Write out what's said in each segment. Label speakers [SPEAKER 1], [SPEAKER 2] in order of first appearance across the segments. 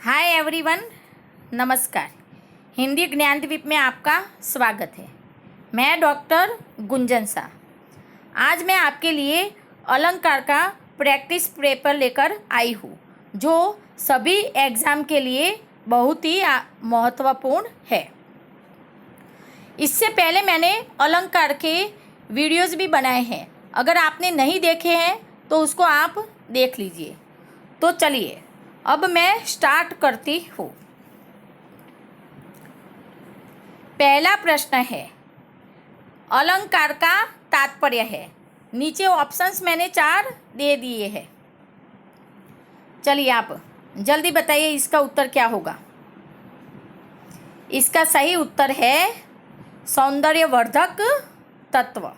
[SPEAKER 1] Hi everyone, नमस्कार। हिंदी ज्ञानद्वीप में आपका स्वागत है। मैं डॉक्टर गुंजन शाह। आज मैं आपके लिए अलंकार का प्रैक्टिस पेपर लेकर आई हूँ, जो सभी एग्ज़ाम के लिए बहुत ही महत्वपूर्ण है। इससे पहले मैंने अलंकार के वीडियोज़ भी बनाए हैं। अगर आपने नहीं देखे हैं तो उसको आप देख लीजिए। तो चलिए अब मैं स्टार्ट करती हूँ। पहला प्रश्न है, अलंकार का तात्पर्य है। नीचे ऑप्शंस मैंने 4 दे दिए हैं। चलिए आप जल्दी बताइए इसका उत्तर क्या होगा। इसका सही उत्तर है सौंदर्यवर्धक तत्व।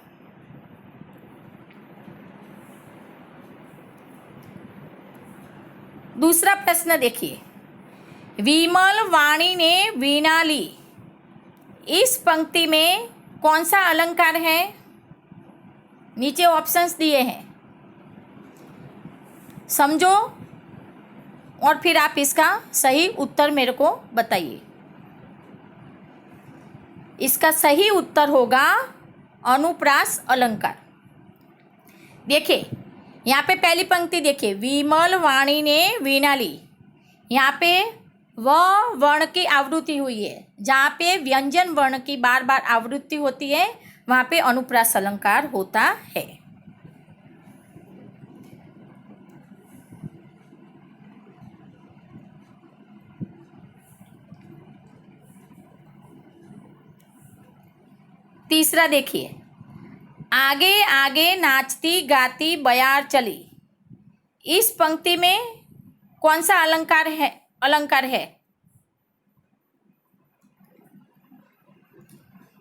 [SPEAKER 1] दूसरा प्रश्न देखिए, विमल वाणी ने वीणा ली। इस पंक्ति में कौन सा अलंकार है? नीचे ऑप्शंस दिए हैं, समझो और फिर आप इसका सही उत्तर मेरे को बताइए। इसका सही उत्तर होगा अनुप्रास अलंकार। देखिए यहाँ पे पहली पंक्ति देखिए, विमल वाणी ने वीणा ली। यहाँ पे व वर्ण की आवृत्ति हुई है। जहाँ पे व्यंजन वर्ण की बार बार आवृत्ति होती है वहाँ पे अनुप्रास अलंकार होता है। तीसरा देखिए, आगे आगे नाचती गाती बयार चली। इस पंक्ति में कौन सा अलंकार है?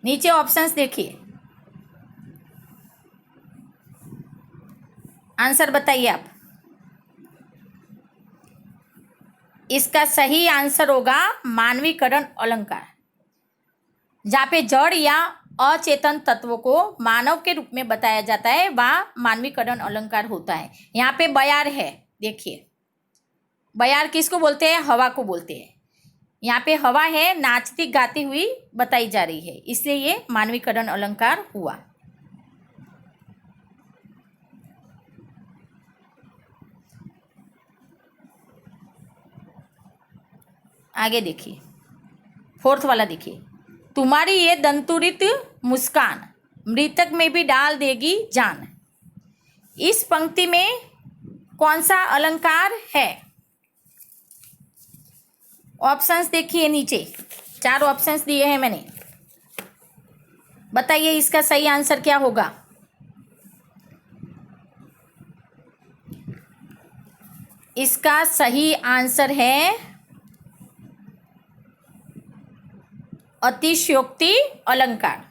[SPEAKER 1] नीचे ऑप्शंस देखिए, आंसर बताइए आप। इसका सही आंसर होगा मानवीकरण अलंकार। जहाँ पे जड़ या अचेतन तत्वों को मानव के रूप में बताया जाता है वह मानवीकरण अलंकार होता है। यहाँ पे बयार है, देखिए बयार किसको बोलते हैं? हवा को बोलते हैं। यहाँ पे हवा है, नाचती गाती हुई बताई जा रही है, इसलिए ये मानवीकरण अलंकार हुआ। आगे देखिए, फोर्थ वाला देखिए, तुम्हारी ये दंतुरित मुस्कान मृतक में भी डाल देगी जान। इस पंक्ति में कौन सा अलंकार है? ऑप्शंस देखिए, नीचे 4 ऑप्शंस दिए हैं मैंने। बताइए इसका सही आंसर क्या होगा। इसका सही आंसर है अतिशयोक्ति अलंकार।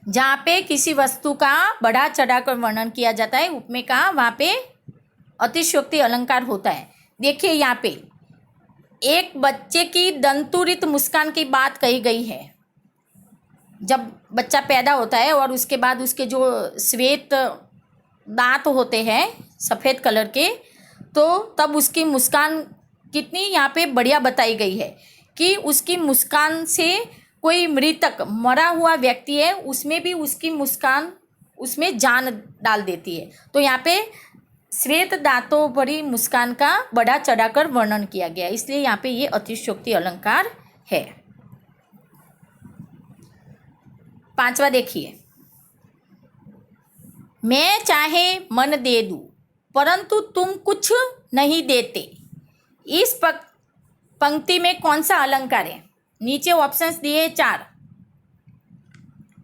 [SPEAKER 1] जहाँ पे किसी वस्तु का बढ़ा चढ़ाकर वर्णन किया जाता है उपमेय का, वहाँ पे अतिशयोक्ति अलंकार होता है। देखिए यहाँ पे एक बच्चे की दंतुरित मुस्कान की बात कही गई है। जब बच्चा पैदा होता है और उसके बाद उसके जो श्वेत दांत होते हैं सफ़ेद कलर के, तो तब उसकी मुस्कान कितनी यहाँ पे बढ़िया बताई गई है कि उसकी मुस्कान से कोई मृतक मरा हुआ व्यक्ति है उसमें भी उसकी मुस्कान उसमें जान डाल देती है। तो यहाँ पे श्वेत दांतों भरी मुस्कान का बढ़ा चढ़ाकर वर्णन किया गया, इसलिए यहाँ पे ये अतिशयोक्ति अलंकार है। 5वां देखिए, मैं चाहे मन दे दूं परंतु तुम कुछ नहीं देते। इस पंक्ति में कौन सा अलंकार है? नीचे ऑप्शंस दिए 4,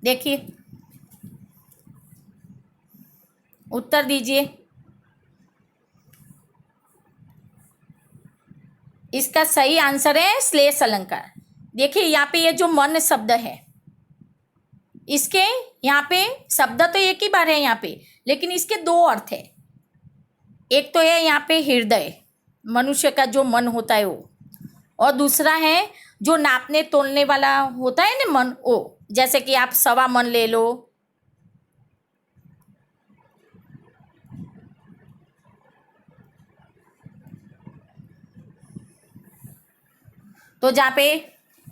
[SPEAKER 1] देखिए उत्तर दीजिए। इसका सही आंसर है श्लेष अलंकार। देखिए यहाँ पे ये जो मन शब्द है, इसके यहाँ पे शब्द तो एक ही बार है यहाँ पे, लेकिन इसके 2 अर्थ है। एक तो है यहाँ पे हृदय, मनुष्य का जो मन होता है वो, और दूसरा है जो नापने तोलने वाला होता है ना मन, वो जैसे कि आप 1.25 मन ले लो। तो जहाँ पे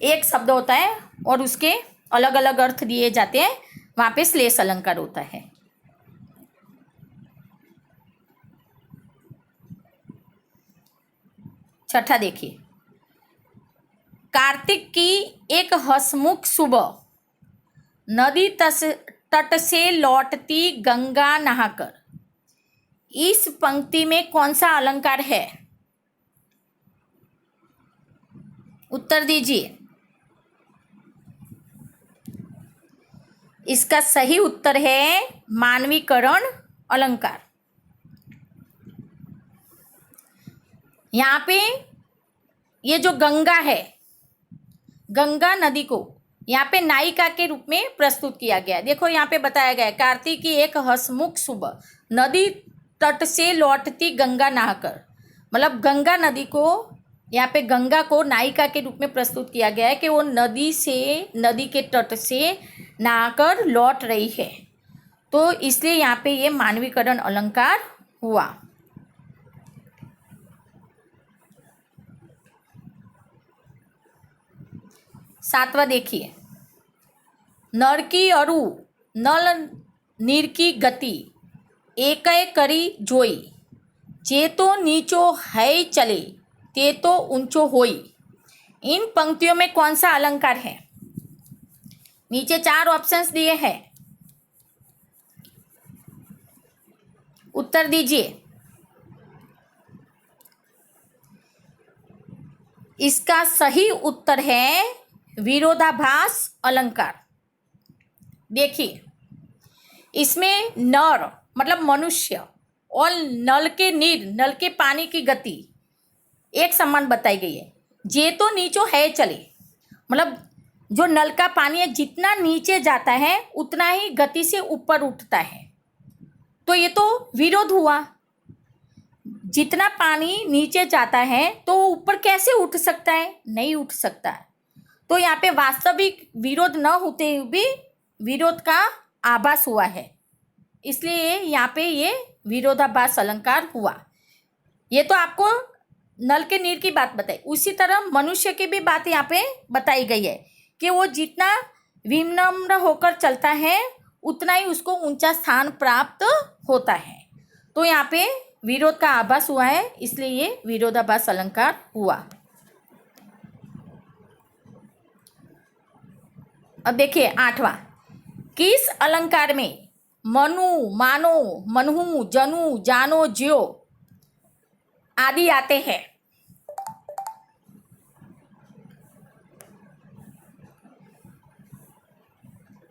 [SPEAKER 1] एक शब्द होता है और उसके अलग अलग अर्थ दिए जाते हैं, वहाँ पे श्लेष अलंकार होता है। छठा देखिए, कार्तिक की एक हंसमुख सुबह, नदी तट से लौटती गंगा नहाकर। इस पंक्ति में कौन सा अलंकार है? उत्तर दीजिए। इसका सही उत्तर है मानवीकरण अलंकार। यहाँ पे ये जो गंगा है, गंगा नदी को यहाँ पे नायिका के रूप में प्रस्तुत किया गया है। देखो यहाँ पे बताया गया है, कार्तिक की एक हंसमुख सुबह, नदी तट से लौटती गंगा नहाकर। मतलब गंगा नदी को, यहाँ पे गंगा को नायिका के रूप में प्रस्तुत किया गया है कि वो नदी के तट से नहाकर लौट रही है, तो इसलिए यहाँ पे ये मानवीकरण अलंकार हुआ। सातवां देखिए, नर की अरु नल नीर की गति एक करी जोई, जे तो नीचो है चले ते तो ऊंचो होई। इन पंक्तियों में कौन सा अलंकार है? नीचे 4 ऑप्शंस दिए हैं, उत्तर दीजिए। इसका सही उत्तर है विरोधाभास अलंकार। देखिए, इसमें नर मतलब मनुष्य और नल के पानी की गति एक समान बताई गई है। जे तो नीचो है चले, मतलब जो नल का पानी है जितना नीचे जाता है उतना ही गति से ऊपर उठता है, तो ये तो विरोध हुआ। जितना पानी नीचे जाता है तो वो ऊपर कैसे उठ सकता है? नहीं उठ सकता है। तो यहाँ पे वास्तविक विरोध न होते हुए भी विरोध का आभास हुआ है, इसलिए यहाँ पे ये विरोधाभास अलंकार हुआ। ये तो आपको नल के नीर की बात बताई, उसी तरह मनुष्य की भी बात यहाँ पे बताई गई है कि वो जितना विनम्र होकर चलता है उतना ही उसको ऊंचा स्थान प्राप्त होता है। तो यहाँ पे विरोध का आभास हुआ है, इसलिए ये विरोधाभास अलंकार हुआ। अब देखिए 8वां, किस अलंकार में मनु, मानो, मनहु, जनु, जानो, ज्यो आदि आते हैं?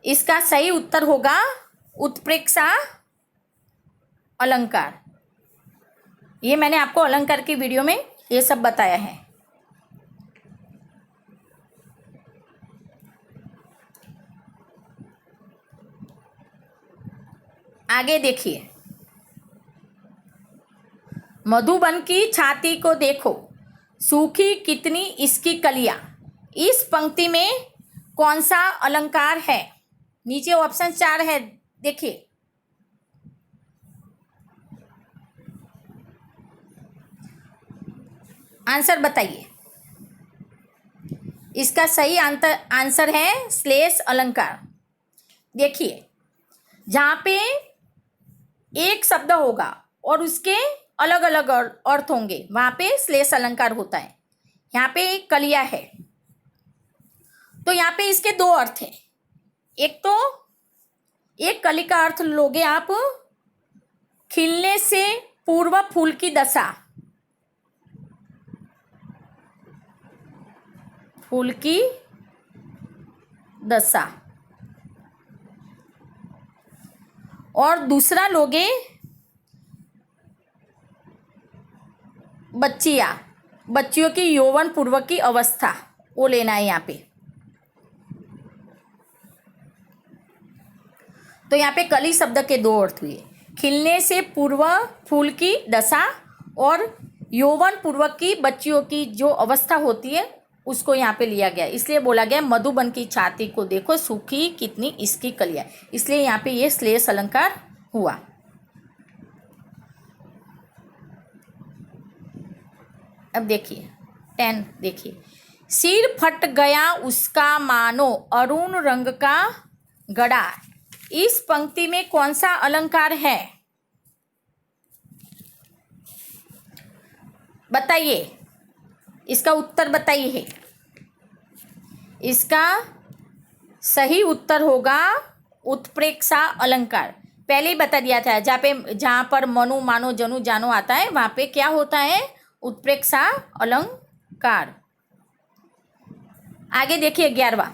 [SPEAKER 1] इसका सही उत्तर होगा उत्प्रेक्षा अलंकार। ये मैंने आपको अलंकार की वीडियो में ये सब बताया है। आगे देखिए, मधुबन की छाती को देखो, सूखी कितनी इसकी कलियां। इस पंक्ति में कौन सा अलंकार है? नीचे ऑप्शन 4 है, देखिए। आंसर बताइए। इसका सही आंसर है श्लेष अलंकार। देखिए, जहाँ पे एक शब्द होगा और उसके अलग अलग अर्थ होंगे वहाँ पे श्लेष अलंकार होता है। यहाँ पे एक कलिया है, तो यहाँ पे इसके 2 अर्थ हैं। एक तो एक कली का अर्थ लोगे आप, खिलने से पूर्व फूल की दशा, फूल की दशा। और दूसरा लोगे बच्चियों की यौवन पूर्व की अवस्था, वो लेना है यहाँ पे। तो यहाँ पे कली शब्द के 2 अर्थ हुए, खिलने से पूर्व फूल की दशा और यौवन पूर्वक की बच्चियों की जो अवस्था होती है उसको यहाँ पे लिया गया। इसलिए बोला गया मधुबन की छाती को देखो, सूखी कितनी इसकी कलियां। इसलिए यहाँ पे ये श्लेष अलंकार हुआ। अब देखिए 10, देखिए सिर फट गया उसका मानो अरुण रंग का गड़ा। इस पंक्ति में कौन सा अलंकार है? बताइए, इसका उत्तर बताइए। इसका सही उत्तर होगा उत्प्रेक्षा अलंकार। पहले ही बता दिया था, जहाँ पर मनु मानो जनु जानो आता है वहाँ पे क्या होता है? उत्प्रेक्षा अलंकार। आगे देखिए 11वां,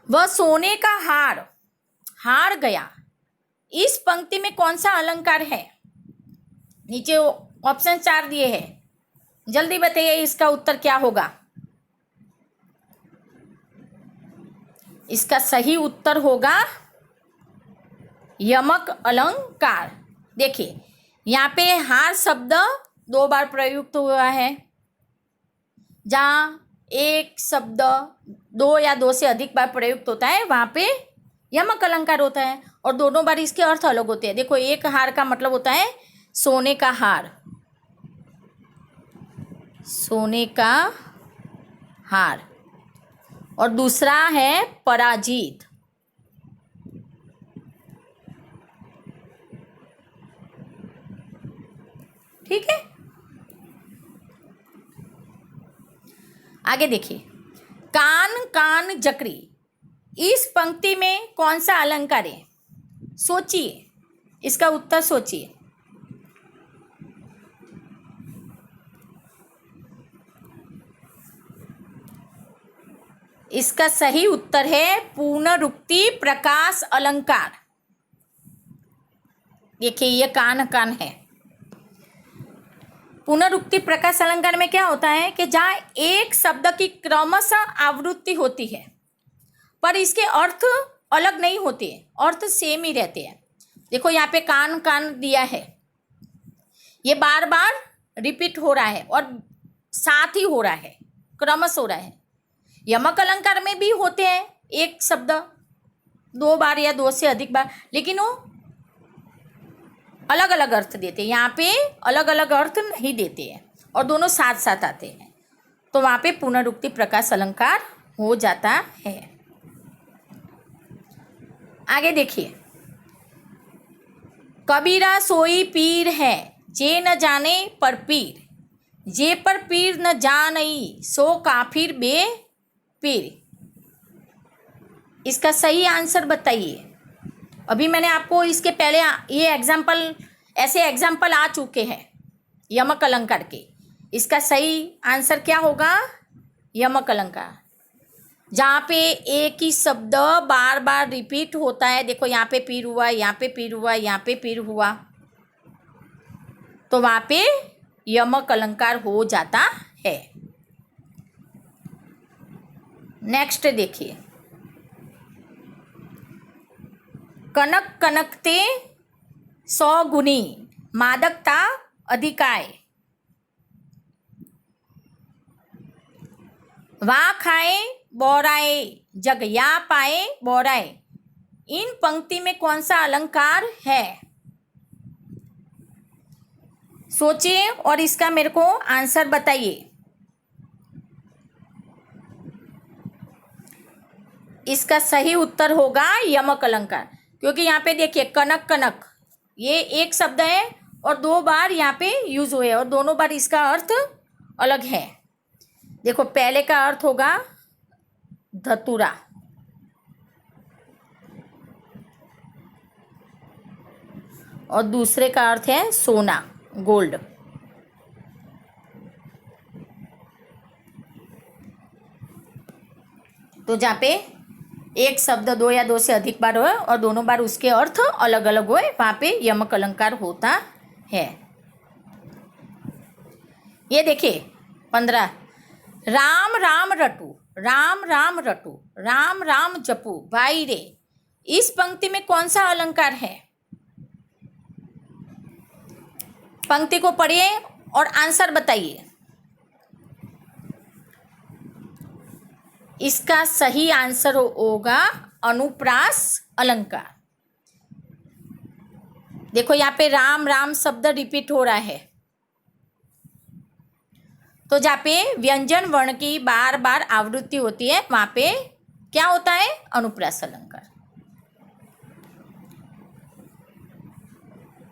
[SPEAKER 1] वह सोने का हार हार गया। इस पंक्ति में कौन सा अलंकार है? नीचे ऑप्शन 4 दिए हैं, जल्दी बताइए इसका उत्तर क्या होगा। इसका सही उत्तर होगा यमक अलंकार। देखिए यहाँ पे हार शब्द 2 बार प्रयुक्त हुआ है। जहाँ एक शब्द 2 या 2 से अधिक बार प्रयुक्त होता है वहाँ पे यमक अलंकार होता है, और दोनों बार इसके अर्थ अलग होते हैं। देखो, एक हार का मतलब होता है सोने का हार, सोने का हार, और दूसरा है पराजित। ठीक है, आगे देखिए, कान कान जकरी। इस पंक्ति में कौन सा अलंकार है? सोचिए, इसका उत्तर सोचिए। इसका सही उत्तर है पुनरुक्ति प्रकाश अलंकार। देखिए ये कान कान है। पुनरुक्ति प्रकाश अलंकार में क्या होता है कि जहाँ एक शब्द की क्रमशः आवृत्ति होती है पर इसके अर्थ अलग नहीं होते, अर्थ सेम ही रहते हैं। देखो यहाँ पे कान कान दिया है, ये बार बार रिपीट हो रहा है और साथ ही हो रहा है, क्रमश हो रहा है। यमक अलंकार में भी होते हैं एक शब्द 2 बार या 2 से अधिक बार, लेकिन वो अलग अलग अर्थ देते हैं। यहाँ पे अलग अलग अर्थ नहीं देते हैं और दोनों साथ साथ आते हैं, तो वहाँ पे पुनरुक्ति प्रकाश अलंकार हो जाता है। आगे देखिए, कबीरा सोई पीर है जे न जाने पर पीर, जे पर पीर न जानई सो काफिर बे पीर। इसका सही आंसर बताइए। अभी मैंने आपको इसके पहले ये ऐसे एग्जाम्पल आ चुके हैं यमक अलंकार के। इसका सही आंसर क्या होगा? यमक अलंकार, जहाँ पे एक ही शब्द बार बार रिपीट होता है। देखो यहाँ पे पीर हुआ, यहाँ पे पीर हुआ, यहाँ पे पीर हुआ, तो वहाँ पे यमक अलंकार हो जाता है। नेक्स्ट देखिए, कनक कनकते 100 गुनी मादकता अधिकाय, वा खाए बोराए जग या पाए बोराए। इन पंक्ति में कौन सा अलंकार है? सोचिए और इसका मेरे को आंसर बताइए। इसका सही उत्तर होगा यमक अलंकार, क्योंकि यहाँ पे देखिए कनक कनक ये एक शब्द है और 2 बार यहाँ पे यूज हुए और दोनों बार इसका अर्थ अलग है। देखो पहले का अर्थ होगा धतूरा, और दूसरे का अर्थ है सोना, गोल्ड। तो जहाँ पे एक शब्द 2 या 2 से अधिक बार हो और दोनों बार उसके अर्थ अलग अलग हुए, वहाँ पे यमक अलंकार होता है। ये देखिए 15, राम राम रटू राम राम रटू राम राम जपू भाई रे। इस पंक्ति में कौन सा अलंकार है? पंक्ति को पढ़िए और आंसर बताइए। इसका सही आंसर होगा अनुप्रास अलंकार। देखो यहाँ पे राम राम शब्द रिपीट हो रहा है, तो जहाँ पे व्यंजन वर्ण की बार बार आवृत्ति होती है वहाँ पे क्या होता है? अनुप्रास अलंकार।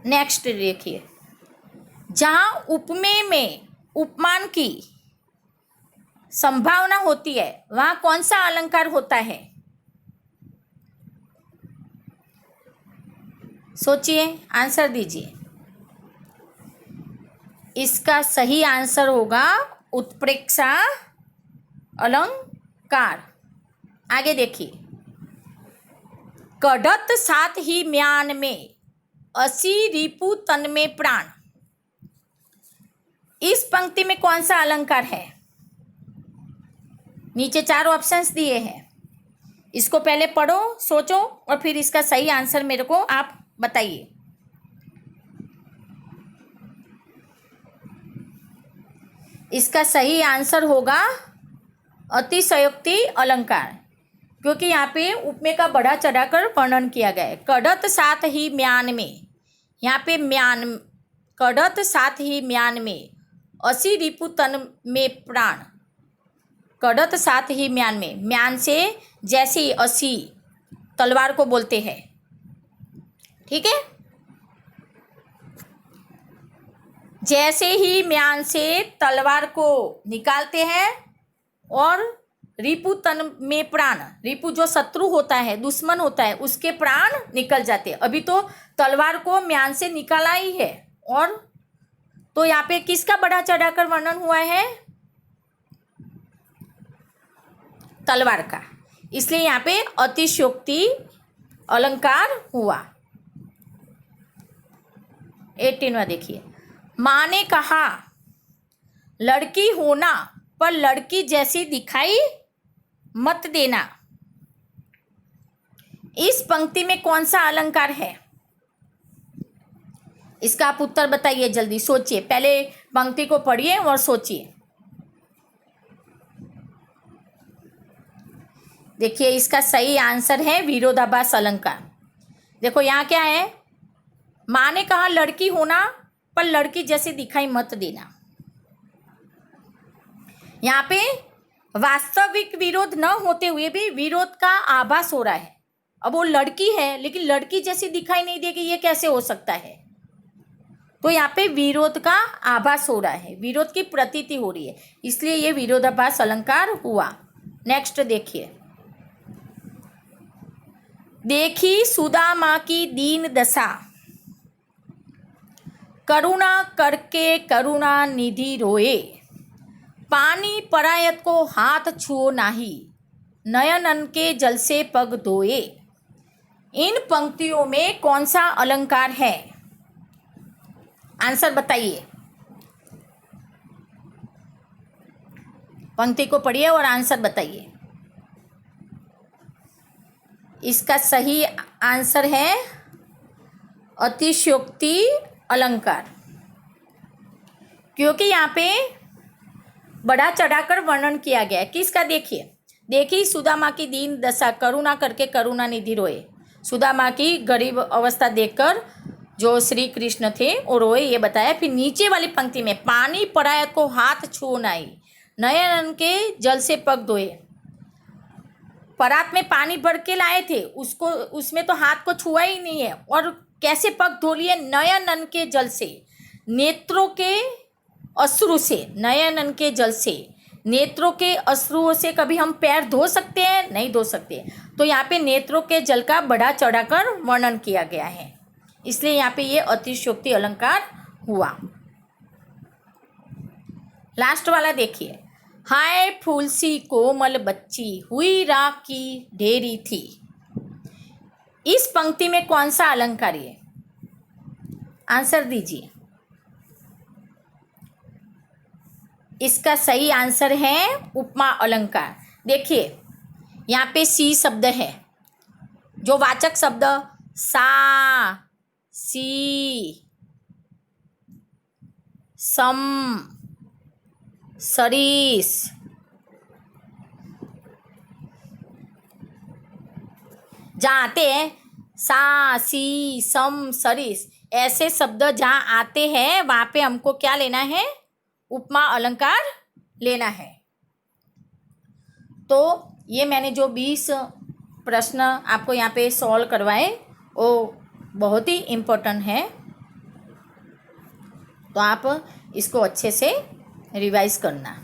[SPEAKER 1] नेक्स्ट देखिए, जहाँ उपमेय में उपमान की संभावना होती है वहाँ कौन सा अलंकार होता है? सोचिए, आंसर दीजिए। इसका सही आंसर होगा उत्प्रेक्षा अलंकार। आगे देखिए, कढ़त साथ ही म्यान में, असी रिपु तन में प्राण। इस पंक्ति में कौन सा अलंकार है? नीचे 4 ऑप्शंस दिए हैं, इसको पहले पढ़ो, सोचो और फिर इसका सही आंसर मेरे को आप बताइए। इसका सही आंसर होगा अतिशयोक्ति अलंकार, क्योंकि यहाँ पे उपमेय का बढ़ा चढ़ाकर वर्णन किया गया है। कढ़त साथ ही म्यान में, यहाँ पे म्यान, कढ़त साथ ही म्यान में, असी रिपु तन में प्राण। कढ़त साथ ही म्यान में, म्यान से जैसे असी तलवार को बोलते हैं, ठीक है। जैसे ही म्यान से तलवार को निकालते हैं और रिपु तन में प्राण, रिपु जो शत्रु होता है, दुश्मन होता है, उसके प्राण निकल जाते हैं। अभी तो तलवार को म्यान से निकाला ही है, और तो यहाँ पे किसका बढ़ा चढ़ाकर वर्णन हुआ है? तलवार का, इसलिए यहाँ पे अतिशयोक्ति अलंकार हुआ। 18वां देखिए, माँ ने कहा लड़की होना पर लड़की जैसी दिखाई मत देना। इस पंक्ति में कौन सा अलंकार है? इसका आप उत्तर बताइए, जल्दी सोचिए, पहले पंक्ति को पढ़िए और सोचिए। देखिए, इसका सही आंसर है विरोधाभास अलंकार। देखो यहाँ क्या है, माँ ने कहा लड़की होना पर लड़की जैसे दिखाई मत देना। यहाँ पे वास्तविक विरोध न होते हुए भी विरोध का आभास हो रहा है। अब वो लड़की है लेकिन लड़की जैसी दिखाई नहीं देगी, ये कैसे हो सकता है? तो यहाँ पे विरोध का आभास हो रहा है, विरोध की प्रतीति हो रही है, इसलिए ये विरोधाभास अलंकार हुआ। नेक्स्ट देखिए, देखी सुदामा की दीन दशा, करुणा करके करुणा निधि रोए, पानी परायत को हाथ छुओ नाही, नयनन के जल से पग धोए। इन पंक्तियों में कौन सा अलंकार है? आंसर बताइए। पंक्ति को पढ़िए और आंसर बताइए। इसका सही आंसर है अतिशयोक्ति अलंकार, क्योंकि यहाँ पे बढ़ा चढ़ाकर वर्णन किया गया है। किसका? देखिए, देखी सुदामा की दीन दशा, करुणा करके करुणा निधि रोए। सुदामा की गरीब अवस्था देखकर जो श्री कृष्ण थे वो रोए, ये बताया। फिर नीचे वाली पंक्ति में पानी परायत को हाथ छुओ नाई, नयन के जल से पग धोए। परात में पानी भर के लाए थे, उसको उसमें तो हाथ को छुआ ही नहीं है, और कैसे पग धो लिए? नयनन के जल से, नेत्रों के अश्रु से, नयनन के जल से, नेत्रों के अश्रुओं से कभी हम पैर धो सकते हैं? नहीं धो सकते। तो यहाँ पे नेत्रों के जल का बढ़ा चढ़ाकर वर्णन किया गया है, इसलिए यहाँ पे ये अतिशयोक्ति अलंकार हुआ। लास्ट वाला देखिए, हाय फूल सी कोमल बच्ची, हुई राख की ढेरी थी। इस पंक्ति में कौन सा अलंकार है? आंसर दीजिए। इसका सही आंसर है उपमा अलंकार। देखिए, यहाँ पे सी शब्द है, जो वाचक शब्द सा, सी, सम, सरीस, जहाँ आते हैं सा, सी, सम, सरीस, ऐसे शब्द जहाँ आते हैं वहाँ पे हमको क्या लेना है? उपमा अलंकार लेना है। तो ये मैंने जो 20 प्रश्न आपको यहाँ पे सॉल्व करवाए वो बहुत ही इम्पोर्टेंट है, तो आप इसको अच्छे से रिवाइज करना।